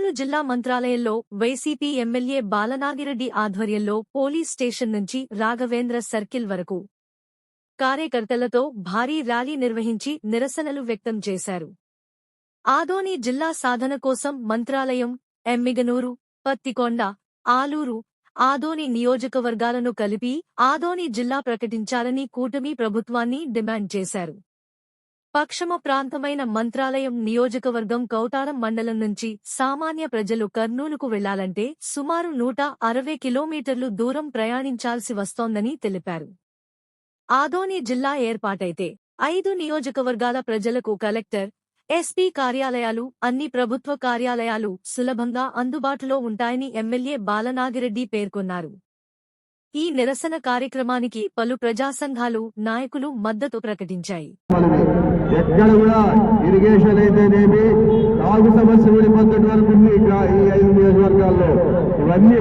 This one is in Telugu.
చిత్తూరు జిల్లా మంత్రాలయంలో వైసీపీ ఎమ్మెల్యే బాలనాగిరెడ్డి ఆధ్వర్యంలో పోలీస్ స్టేషన్ నుంచి రాఘవేంద్ర సర్కిల్ వరకు కార్యకర్తలతో భారీ ర్యాలీ నిర్వహించి నిరసనలు వ్యక్తం చేశారు. ఆదోని జిల్లా సాధన కోసం మంత్రాలయం, ఎమ్మిగనూరు, పత్తికొండ, ఆలూరు, ఆదోని నియోజకవర్గాలను కలిపి ఆదోని జిల్లా ప్రకటించాలని కూటమి ప్రభుత్వాన్ని డిమాండ్ చేశారు. పశ్చిమ ప్రాంతమైన మంత్రాలయం నియోజకవర్గం కౌటారం మండలం నుంచి సామాన్య ప్రజలు కర్నూలుకు వెళ్లాలంటే సుమారు 160 కిలోమీటర్లు దూరం ప్రయాణించాల్సి వస్తోందని తెలిపారు. ఆదోని జిల్లా ఏర్పాటైతే 5 నియోజకవర్గాల ప్రజలకు కలెక్టర్, ఎస్పీ కార్యాలయాలు, అన్ని ప్రభుత్వ కార్యాలయాలు సులభంగా అందుబాటులో ఉంటాయని ఎమ్మెల్యే బాలనాగిరెడ్డి పేర్కొన్నారు. ఈ నిరసన కార్యక్రమానికి పలు ప్రజా సంఘాలు, నాయకులు మద్దతు ప్రకటించాయి. ఎక్కడ కూడా ఇరిగేషన్ అయితేనేమి, తాగు సమస్య కూడా ఇబ్బంది వరకు ఈ 5 నియోజకవర్గాల్లో ఇవన్నీ